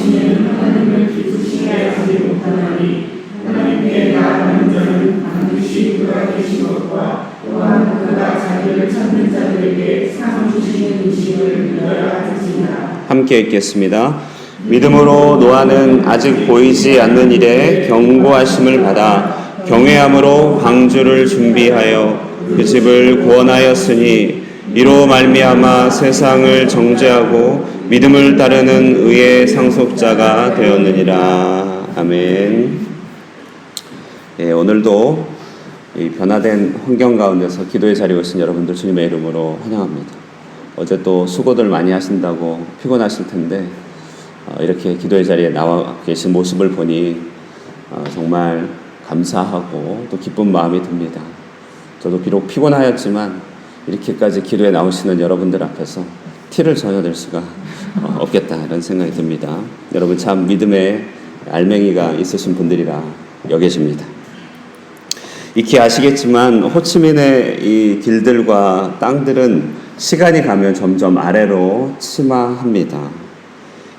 없이는 하나님을 기쁘시게 하지 못하나니 하나님께 나아가는 자는 반드시 그가 계신 것과 또한 그가 자기를 찾는 자들에게 상 주시는 의식을 믿어야 하지니라. 함께 읽겠습니다. 믿음으로 노아는 아직 보이지 않는 일에 경고하심을 받아 경외함으로 방주를 준비하여 그 집을 구원하였으니 이로 말미암아 세상을 정죄하고 믿음을 따르는 의의 상속자가 되었느니라. 아멘. 오늘도 이 변화된 환경 가운데서 기도의 자리에 오신 여러분들 주님의 이름으로 환영합니다. 어제 또 수고들 많이 하신다고 피곤하실 텐데 이렇게 기도의 자리에 나와 계신 모습을 보니 정말 감사하고 또 기쁜 마음이 듭니다. 저도 비록 피곤하였지만 이렇게까지 기도에 나오시는 여러분들 앞에서 티를 전혀 낼 수가 없겠다 이런 생각이 듭니다. 여러분 참 믿음의 알맹이가 있으신 분들이라 여겨집니다. 익히 아시겠지만 호치민의 이 길들과 땅들은 시간이 가면 점점 아래로 침하합니다.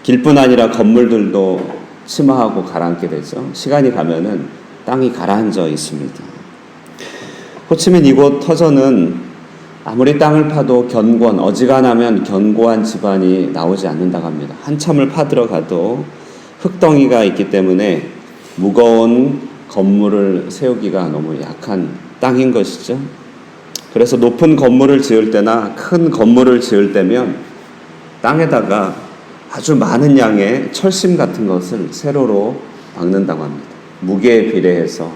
길뿐 아니라 건물들도 침하하고 가라앉게 되죠. 시간이 가면은 땅이 가라앉아 있습니다. 호치민 이곳 터전은 아무리 땅을 파도 어지간하면 견고한 지반이 나오지 않는다고 합니다. 한참을 파들어가도 흙덩이가 있기 때문에 무거운 건물을 세우기가 너무 약한 땅인 것이죠. 그래서 높은 건물을 지을 때나 큰 건물을 지을 때면 땅에다가 아주 많은 양의 철심 같은 것을 세로로 박는다고 합니다. 무게에 비례해서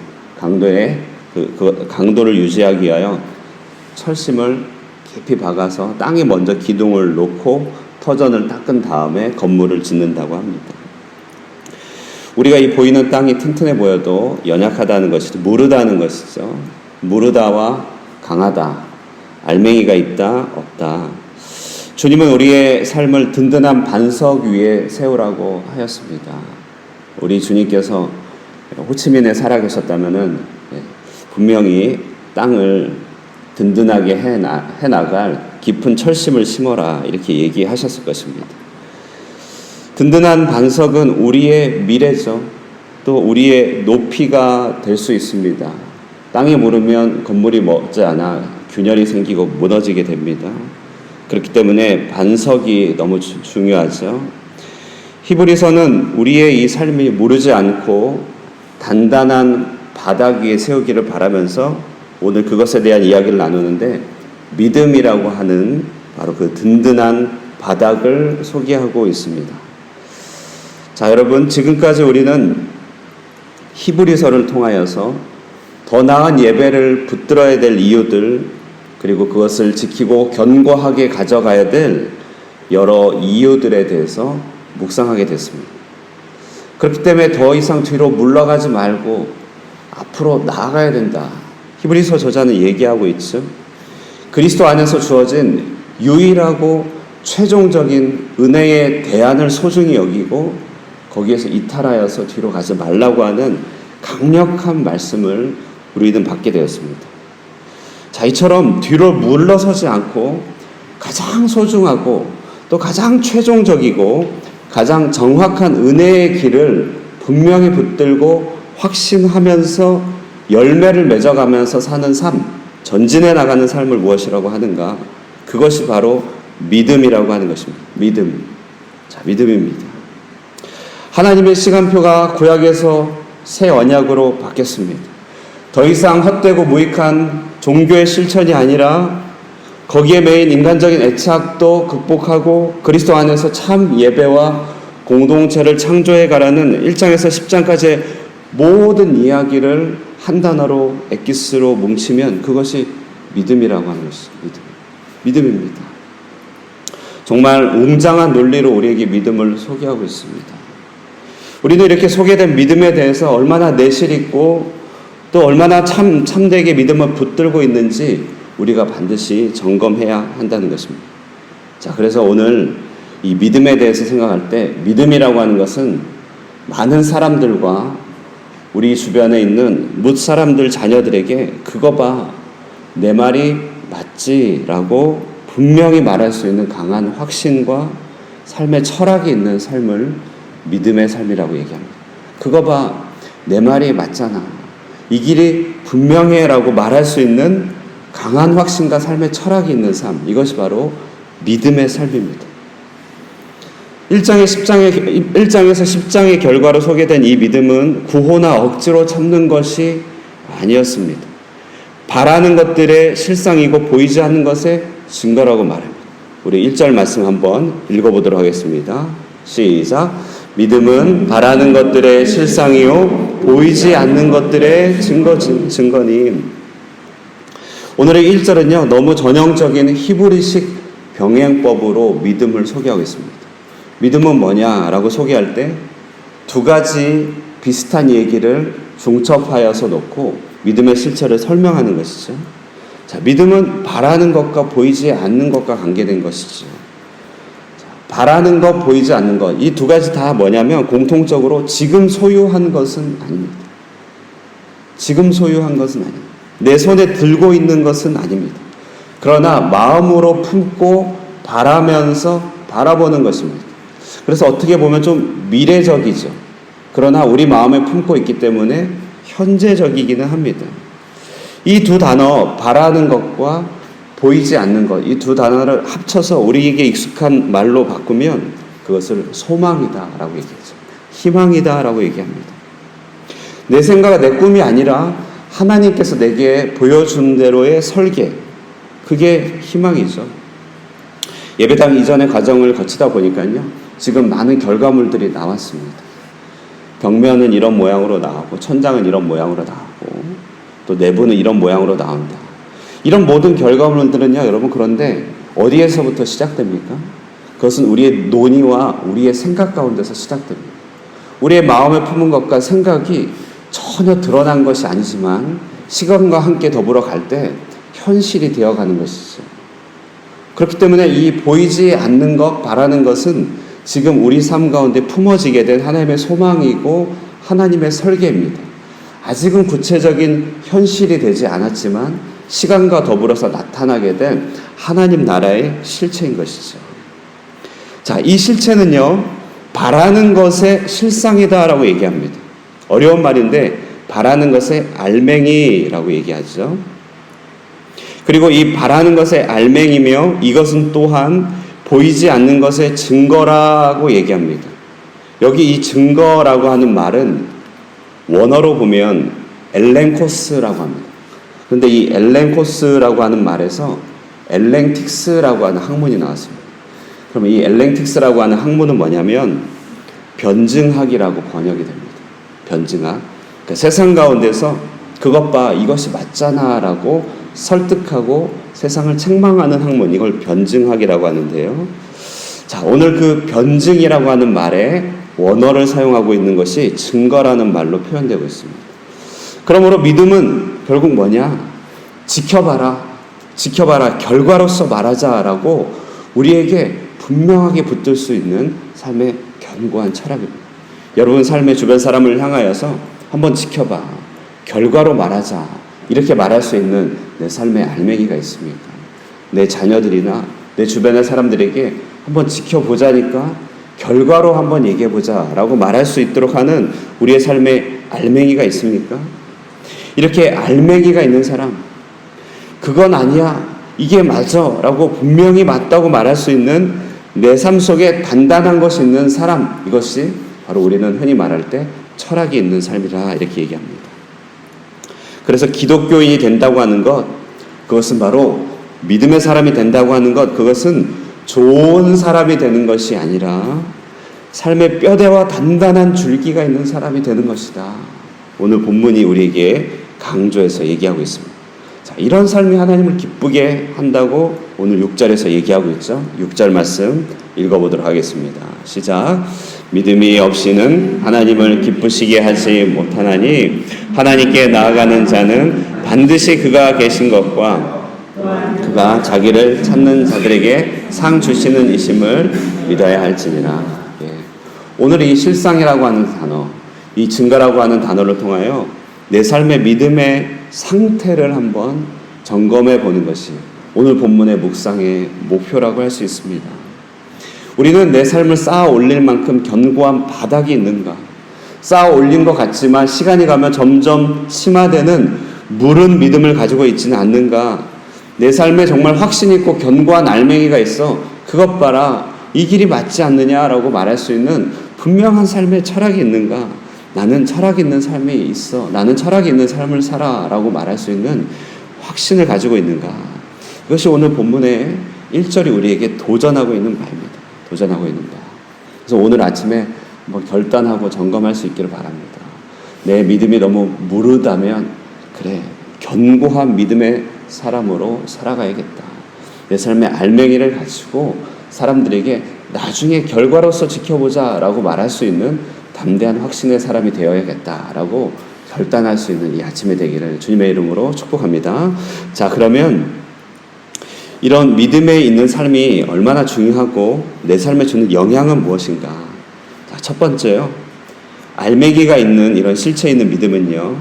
강도를 유지하기 위하여 철심을 깊이 박아서 땅에 먼저 기둥을 놓고 터전을 닦은 다음에 건물을 짓는다고 합니다. 우리가 이 보이는 땅이 튼튼해 보여도 연약하다는 것이죠. 무르다는 것이죠. 무르다와 강하다. 알맹이가 있다, 없다. 주님은 우리의 삶을 든든한 반석 위에 세우라고 하였습니다. 우리 주님께서 호치민에 살아계셨다면은 분명히 땅을 든든하게 해나갈 깊은 철심을 심어라 이렇게 얘기하셨을 것입니다. 든든한 반석은 우리의 미래죠. 또 우리의 높이가 될 수 있습니다. 땅이 무르면 건물이 머지않아 균열이 생기고 무너지게 됩니다. 그렇기 때문에 반석이 너무 중요하죠. 히브리서는 우리의 이 삶이 무르지 않고 단단한 바닥 위에 세우기를 바라면서 오늘 그것에 대한 이야기를 나누는데 믿음이라고 하는 바로 그 든든한 바닥을 소개하고 있습니다. 자, 여러분 지금까지 우리는 히브리서를 통하여서 더 나은 예배를 붙들어야 될 이유들 그리고 그것을 지키고 견고하게 가져가야 될 여러 이유들에 대해서 묵상하게 됐습니다. 그렇기 때문에 더 이상 뒤로 물러가지 말고 앞으로 나아가야 된다. 히브리서 저자는 얘기하고 있죠. 그리스도 안에서 주어진 유일하고 최종적인 은혜의 대안을 소중히 여기고 거기에서 이탈하여서 뒤로 가지 말라고 하는 강력한 말씀을 우리는 받게 되었습니다. 자, 이처럼 뒤로 물러서지 않고 가장 소중하고 또 가장 최종적이고 가장 정확한 은혜의 길을 분명히 붙들고 확신하면서 열매를 맺어가면서 사는 삶, 전진해 나가는 삶을 무엇이라고 하는가? 그것이 바로 믿음이라고 하는 것입니다. 믿음. 자, 믿음입니다. 하나님의 시간표가 구약에서 새 언약으로 바뀌었습니다. 더 이상 헛되고 무익한 종교의 실천이 아니라 거기에 매인 인간적인 애착도 극복하고 그리스도 안에서 참 예배와 공동체를 창조해 가라는 1장에서 10장까지의 모든 이야기를 한 단어로 엑기스로 뭉치면 그것이 믿음이라고 하는 것입니다. 믿음입니다. 정말 웅장한 논리로 우리에게 믿음을 소개하고 있습니다. 우리는 이렇게 소개된 믿음에 대해서 얼마나 내실 있고 또 얼마나 참되게 믿음을 붙들고 있는지 우리가 반드시 점검해야 한다는 것입니다. 자, 그래서 오늘 이 믿음에 대해서 생각할 때 믿음이라고 하는 것은 많은 사람들과 우리 주변에 있는 뭇 사람들 자녀들에게 그거 봐, 내 말이 맞지라고 분명히 말할 수 있는 강한 확신과 삶의 철학이 있는 삶을 믿음의 삶이라고 얘기합니다. 그거 봐, 내 말이 맞잖아. 이 길이 분명해라고 말할 수 있는 강한 확신과 삶의 철학이 있는 삶, 이것이 바로 믿음의 삶입니다. 1장에서 10장의 결과로 소개된 이 믿음은 구호나 억지로 참는 것이 아니었습니다. 바라는 것들의 실상이고 보이지 않는 것의 증거라고 말합니다. 우리 1절 말씀 한번 읽어보도록 하겠습니다. 시작. 믿음은 바라는 것들의 실상이요 보이지 않는 것들의 증거니. 오늘의 1절은요 너무 전형적인 히브리식 병행법으로 믿음을 소개하고 있습니다. 믿음은 뭐냐라고 소개할 때 두 가지 비슷한 얘기를 중첩하여서 놓고 믿음의 실체를 설명하는 것이죠. 자, 믿음은 바라는 것과 보이지 않는 것과 관계된 것이죠. 자, 바라는 것, 보이지 않는 것, 이 두 가지 다 뭐냐면 공통적으로 지금 소유한 것은 아닙니다. 지금 소유한 것은 아닙니다. 내 손에 들고 있는 것은 아닙니다. 그러나 마음으로 품고 바라면서 바라보는 것입니다. 그래서 어떻게 보면 좀 미래적이죠. 그러나 우리 마음에 품고 있기 때문에 현재적이기는 합니다. 이 두 단어, 바라는 것과 보이지 않는 것, 이 두 단어를 합쳐서 우리에게 익숙한 말로 바꾸면 그것을 소망이다라고 얘기하죠. 희망이다라고 얘기합니다. 내 생각, 내 꿈이 아니라 하나님께서 내게 보여준 대로의 설계, 그게 희망이죠. 예배당 이전의 과정을 거치다 보니까요, 지금 많은 결과물들이 나왔습니다. 벽면은 이런 모양으로 나오고, 천장은 이런 모양으로 나오고, 또 내부는 이런 모양으로 나온다. 이런 모든 결과물들은요, 여러분, 그런데 어디에서부터 시작됩니까? 그것은 우리의 논의와 우리의 생각 가운데서 시작됩니다. 우리의 마음에 품은 것과 생각이 전혀 드러난 것이 아니지만 시간과 함께 더불어 갈 때 현실이 되어가는 것이죠. 그렇기 때문에 이 보이지 않는 것, 바라는 것은 지금 우리 삶 가운데 품어지게 된 하나님의 소망이고 하나님의 설계입니다. 아직은 구체적인 현실이 되지 않았지만 시간과 더불어서 나타나게 된 하나님 나라의 실체인 것이죠. 자, 이 실체는요, 바라는 것의 실상이다라고 얘기합니다. 어려운 말인데 바라는 것의 알맹이라고 얘기하죠. 그리고 이 바라는 것의 알맹이며 이것은 또한 보이지 않는 것의 증거라고 얘기합니다. 여기 이 증거라고 하는 말은 원어로 보면 엘렌코스라고 합니다. 그런데 이 엘렌코스라고 하는 말에서 엘렌틱스라고 하는 학문이 나왔습니다. 그러면 이 엘렌틱스라고 하는 학문은 뭐냐면 변증학이라고 번역이 됩니다. 변증학. 그러니까 세상 가운데서 그것 봐, 이것이 맞잖아 라고 설득하고 세상을 책망하는 학문, 이걸 변증학이라고 하는데요. 자, 오늘 그 변증이라고 하는 말에 원어를 사용하고 있는 것이 증거라는 말로 표현되고 있습니다. 그러므로 믿음은 결국 뭐냐? 지켜봐라, 결과로서 말하자라고 우리에게 분명하게 붙들 수 있는 삶의 견고한 철학입니다. 여러분 삶의 주변 사람을 향하여서 한번 지켜봐, 결과로 말하자, 이렇게 말할 수 있는 내 삶의 알맹이가 있습니까? 내 자녀들이나 내 주변의 사람들에게 한번 지켜보자니까 결과로 한번 얘기해보자 라고 말할 수 있도록 하는 우리의 삶의 알맹이가 있습니까? 이렇게 알맹이가 있는 사람, 그건 아니야, 이게 맞아 라고 분명히 맞다고 말할 수 있는 내 삶 속에 단단한 것이 있는 사람, 이것이 바로 우리는 흔히 말할 때 철학이 있는 삶이라 이렇게 얘기합니다. 그래서 기독교인이 된다고 하는 것, 그것은 바로 믿음의 사람이 된다고 하는 것, 그것은 좋은 사람이 되는 것이 아니라 삶의 뼈대와 단단한 줄기가 있는 사람이 되는 것이다. 오늘 본문이 우리에게 강조해서 얘기하고 있습니다. 자, 이런 삶이 하나님을 기쁘게 한다고 오늘 6절에서 얘기하고 있죠. 6절 말씀 읽어보도록 하겠습니다. 시작. 믿음이 없이는 하나님을 기쁘시게 하지 못하나니 하나님께 나아가는 자는 반드시 그가 계신 것과 그가 자기를 찾는 자들에게 상 주시는 이심을 믿어야 할지니라. 예. 오늘 이 실상이라고 하는 단어, 이 증거라고 하는 단어를 통하여 내 삶의 믿음의 상태를 한번 점검해 보는 것이 오늘 본문의 묵상의 목표라고 할 수 있습니다. 우리는 내 삶을 쌓아 올릴 만큼 견고한 바닥이 있는가? 쌓아 올린 것 같지만 시간이 가면 점점 심화되는 무른 믿음을 가지고 있지는 않는가? 내 삶에 정말 확신 있고 견고한 알맹이가 있어. 그것 봐라. 이 길이 맞지 않느냐라고 말할 수 있는 분명한 삶의 철학이 있는가? 나는 철학 있는 삶이 있어. 나는 철학이 있는 삶을 살아라고 말할 수 있는 확신을 가지고 있는가? 이것이 오늘 본문의 1절이 우리에게 도전하고 있는 바입니다. 도전하고 있는 바. 그래서 오늘 아침에 결단하고 점검할 수 있기를 바랍니다. 내 믿음이 너무 무르다면 그래, 견고한 믿음의 사람으로 살아가야겠다. 내 삶의 알맹이를 가지고 사람들에게 나중에 결과로서 지켜보자라고 말할 수 있는 담대한 확신의 사람이 되어야겠다라고 결단할 수 있는 이 아침이 되기를 주님의 이름으로 축복합니다. 자, 그러면 이런 믿음에 있는 삶이 얼마나 중요하고 내 삶에 주는 영향은 무엇인가? 자, 첫 번째요. 알맹이가 있는 이런 실체 있는 믿음은요,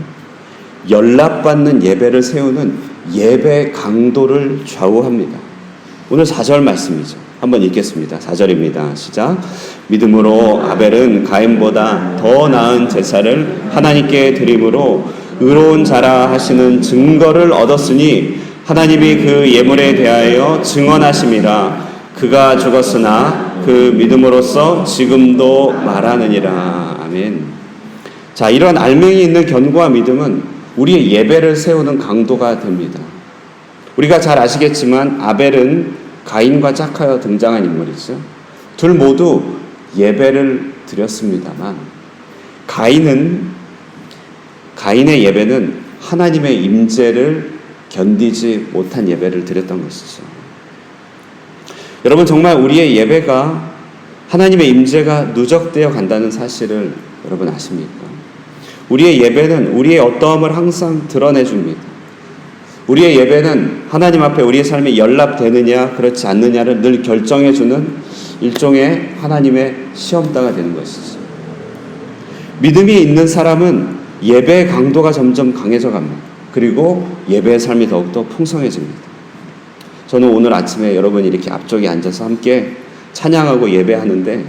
연락받는 예배를 세우는 예배 강도를 좌우합니다. 오늘 4절 말씀이죠. 한번 읽겠습니다. 4절입니다. 시작. 믿음으로 아벨은 가인보다 더 나은 제사를 하나님께 드림으로 의로운 자라 하시는 증거를 얻었으니 하나님이 그 예물에 대하여 증언하심이라. 그가 죽었으나 그 믿음으로써 지금도 말하느니라. 아멘. 자, 이런 알맹이 있는 견고한 믿음은 우리의 예배를 세우는 강도가 됩니다. 우리가 잘 아시겠지만 아벨은 가인과 짝하여 등장한 인물이죠. 둘 모두 예배를 드렸습니다만 가인의 예배는 하나님의 임재를 견디지 못한 예배를 드렸던 것이죠. 여러분, 정말 우리의 예배가 하나님의 임재가 누적되어 간다는 사실을 여러분 아십니까? 우리의 예배는 우리의 어떠함을 항상 드러내줍니다. 우리의 예배는 하나님 앞에 우리의 삶이 연락되느냐 그렇지 않느냐를 늘 결정해주는 일종의 하나님의 시험대가 되는 것이죠. 믿음이 있는 사람은 예배의 강도가 점점 강해져 갑니다. 그리고 예배의 삶이 더욱더 풍성해집니다. 저는 오늘 아침에 여러분이 이렇게 앞쪽에 앉아서 함께 찬양하고 예배하는데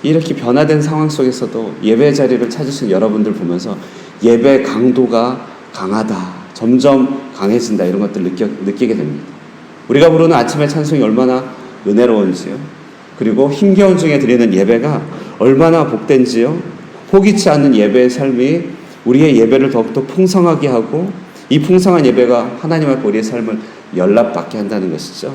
이렇게 변화된 상황 속에서도 예배 자리를 찾으신 여러분들 보면서 예배 강도가 강하다, 점점 강해진다, 이런 것들 느끼게 됩니다. 우리가 부르는 아침의 찬송이 얼마나 은혜로운지요. 그리고 힘겨운 중에 드리는 예배가 얼마나 복된지요. 포기치 않는 예배의 삶이 우리의 예배를 더욱더 풍성하게 하고 이 풍성한 예배가 하나님 앞에 우리의 삶을 연락받게 한다는 것이죠.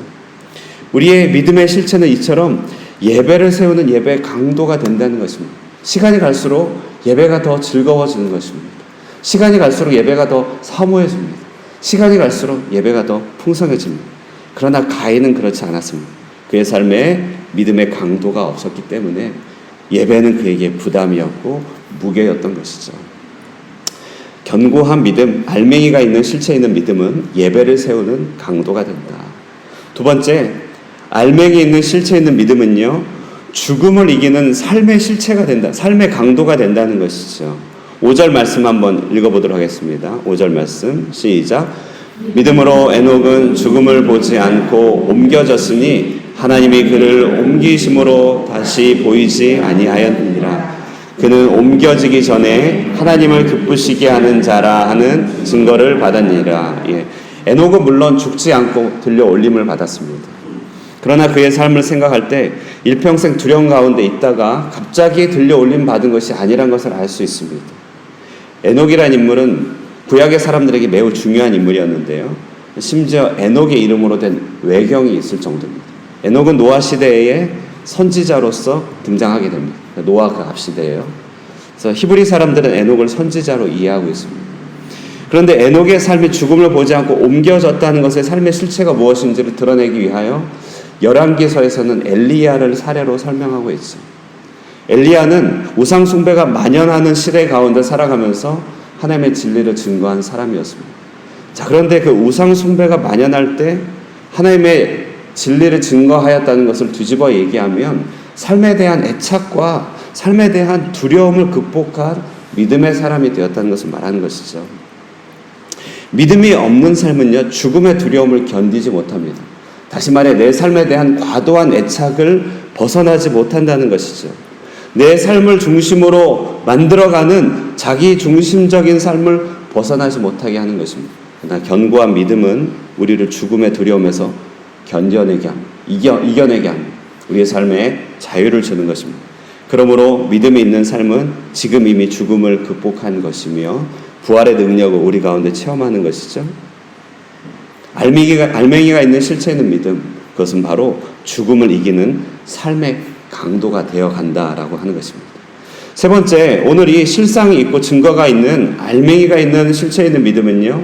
우리의 믿음의 실체는 이처럼 예배를 세우는 예배의 강도가 된다는 것입니다. 시간이 갈수록 예배가 더 즐거워지는 것입니다. 시간이 갈수록 예배가 더 사모해집니다. 시간이 갈수록 예배가 더 풍성해집니다. 그러나 가인은 그렇지 않았습니다. 그의 삶에 믿음의 강도가 없었기 때문에 예배는 그에게 부담이었고 무게였던 것이죠. 견고한 믿음, 알맹이가 있는 실체 있는 믿음은 예배를 세우는 강도가 된다. 두 번째, 알맹이 있는 실체 있는 믿음은요, 죽음을 이기는 삶의 실체가 된다. 삶의 강도가 된다는 것이죠. 5절 말씀 한번 읽어보도록 하겠습니다. 5절 말씀 시작. 믿음으로 에녹은 죽음을 보지 않고 옮겨졌으니 하나님이 그를 옮기심으로 다시 보이지 아니하였느니라. 그는 옮겨지기 전에 하나님을 기쁘시게 하는 자라 하는 증거를 받았느니라. 에녹은 물론 죽지 않고 들려 올림을 받았습니다. 그러나 그의 삶을 생각할 때 일평생 두려움 가운데 있다가 갑자기 들려 올림 받은 것이 아니란 것을 알 수 있습니다. 에녹이라는 인물은 구약의 사람들에게 매우 중요한 인물이었는데요. 심지어 에녹의 이름으로 된 외경이 있을 정도입니다. 에녹은 노아 시대의 선지자로서 등장하게 됩니다. 노아 그 앞 시대예요. 그래서 히브리 사람들은 에녹을 선지자로 이해하고 있습니다. 그런데 에녹의 삶이 죽음을 보지 않고 옮겨졌다는 것의 삶의 실체가 무엇인지를 드러내기 위하여 열왕기서에서는 엘리야를 사례로 설명하고 있죠. 엘리야는 우상 숭배가 만연하는 시대 가운데 살아가면서 하나님의 진리를 증거한 사람이었습니다. 자, 그런데 그 우상 숭배가 만연할 때 하나님의 진리를 증거하였다는 것을 뒤집어 얘기하면 삶에 대한 애착과 삶에 대한 두려움을 극복한 믿음의 사람이 되었다는 것을 말하는 것이죠. 믿음이 없는 삶은요, 죽음의 두려움을 견디지 못합니다. 다시 말해 내 삶에 대한 과도한 애착을 벗어나지 못한다는 것이죠. 내 삶을 중심으로 만들어가는 자기 중심적인 삶을 벗어나지 못하게 하는 것입니다. 그러나 견고한 믿음은 우리를 죽음의 두려움에서 견뎌내게 합니다. 이겨내게 합니다. 우리의 삶에 자유를 주는 것입니다. 그러므로 믿음이 있는 삶은 지금 이미 죽음을 극복한 것이며 부활의 능력을 우리 가운데 체험하는 것이죠. 알맹이가 있는 실체 있는 믿음, 그것은 바로 죽음을 이기는 삶의 강도가 되어 간다라고 하는 것입니다. 세 번째, 오늘 이 실상이 있고 증거가 있는 알맹이가 있는 실체 있는 믿음은요,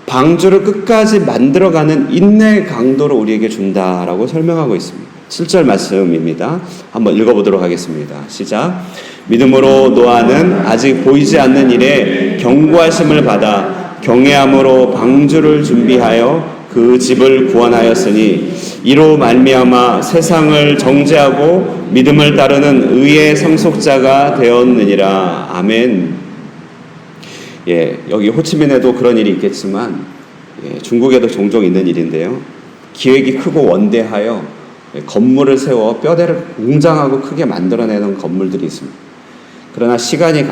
방주를 끝까지 만들어가는 인내의 강도를 우리에게 준다라고 설명하고 있습니다. 7절 말씀입니다. 한번 읽어보도록 하겠습니다. 시작. 믿음으로 노아는 아직 보이지 않는 일에 경고하심을 받아 경외함으로 방주를 준비하여 그 집을 구원하였으니 이로 말미암아 세상을 정죄하고 믿음을 따르는 의의 상속자가 되었느니라. 아멘. 여기 호치민에도 그런 일이 있겠지만 중국에도 종종 있는 일인데요. 기획이 크고 원대하여 건물을 세워 뼈대를 웅장하고 크게 만들어내는 건물들이 있습니다. 그러나 시간이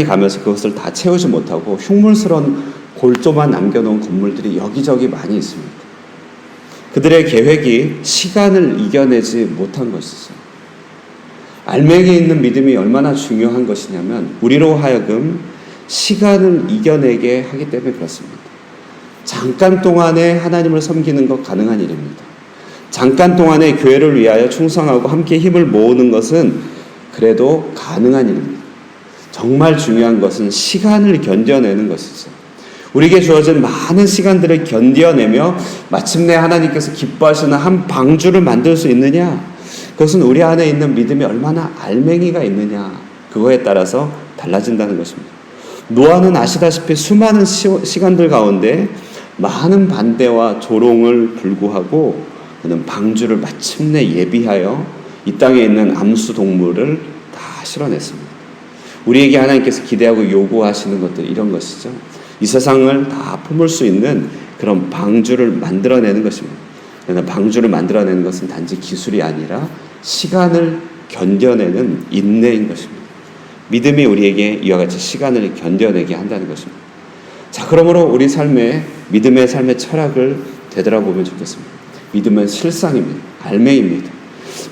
가면서 그것을 다 채우지 못하고 흉물스러운 골조만 남겨놓은 건물들이 여기저기 많이 있습니다. 그들의 계획이 시간을 이겨내지 못한 것이죠. 알맹이 있는 믿음이 얼마나 중요한 것이냐면 우리로 하여금 시간을 이겨내게 하기 때문에 그렇습니다. 잠깐 동안에 하나님을 섬기는 것 가능한 일입니다. 잠깐 동안에 교회를 위하여 충성하고 함께 힘을 모으는 것은 그래도 가능한 일입니다. 정말 중요한 것은 시간을 견뎌내는 것이죠. 우리에게 주어진 많은 시간들을 견뎌내며 마침내 하나님께서 기뻐하시는 한 방주를 만들 수 있느냐? 그것은 우리 안에 있는 믿음이 얼마나 알맹이가 있느냐? 그거에 따라서 달라진다는 것입니다. 노아는 아시다시피 수많은 시간들 가운데 많은 반대와 조롱을 불구하고 그는 방주를 마침내 예비하여 이 땅에 있는 암수 동물을 다 실어냈습니다. 우리에게 하나님께서 기대하고 요구하시는 것들 이런 것이죠. 이 세상을 다 품을 수 있는 그런 방주를 만들어내는 것입니다. 그러나 방주를 만들어내는 것은 단지 기술이 아니라 시간을 견뎌내는 인내인 것입니다. 믿음이 우리에게 이와 같이 시간을 견뎌내게 한다는 것입니다. 자, 그러므로 우리 믿음의 삶의 철학을 되돌아보면 좋겠습니다. 믿음은 실상입니다. 알맹이입니다.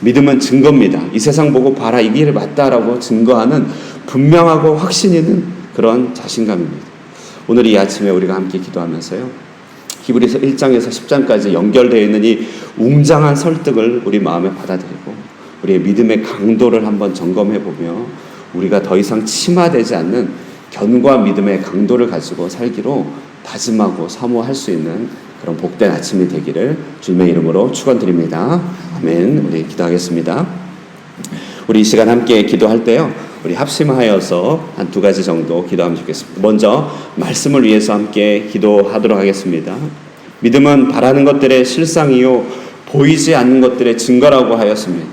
믿음은 증거입니다. 이 세상 보고 봐라, 이 길이 맞다라고 증거하는 분명하고 확신 있는 그런 자신감입니다. 오늘 이 아침에 우리가 함께 기도하면서요, 히브리서 1장에서 10장까지 연결되어 있는 이 웅장한 설득을 우리 마음에 받아들이고 우리의 믿음의 강도를 한번 점검해보며 우리가 더 이상 침하되지 않는 견고한 믿음의 강도를 가지고 살기로 다짐하고 사모할 수 있는 그런 복된 아침이 되기를 주님의 이름으로 축원드립니다. 아멘. 우리 기도하겠습니다. 우리 이 시간 함께 기도할 때요, 우리 합심하여서 한 두 가지 정도 기도하면 좋겠습니다. 먼저 말씀을 위해서 함께 기도하도록 하겠습니다. 믿음은 바라는 것들의 실상이요 보이지 않는 것들의 증거라고 하였습니다.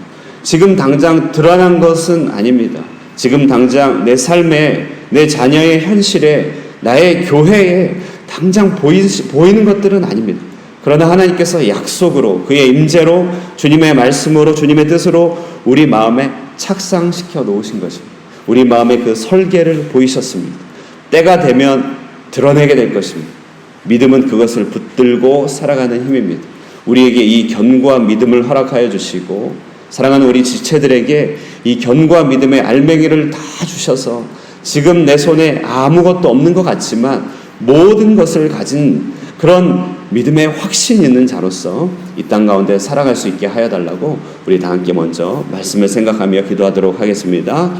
지금 당장 드러난 것은 아닙니다. 지금 당장 내 삶에, 내 자녀의 현실에, 나의 교회에 당장 보이는 것들은 아닙니다. 그러나 하나님께서 약속으로 그의 임재로 주님의 말씀으로 주님의 뜻으로 우리 마음에 착상시켜 놓으신 것입니다. 우리 마음에 그 설계를 보이셨습니다. 때가 되면 드러내게 될 것입니다. 믿음은 그것을 붙들고 살아가는 힘입니다. 우리에게 이 견고한 믿음을 허락하여 주시고 사랑하는 우리 지체들에게 이 견고한 믿음의 알맹이를 다 주셔서 지금 내 손에 아무것도 없는 것 같지만 모든 것을 가진 그런 믿음의 확신 있는 자로서 이 땅 가운데 살아갈 수 있게 하여 달라고 우리 다 함께 먼저 말씀을 생각하며 기도하도록 하겠습니다.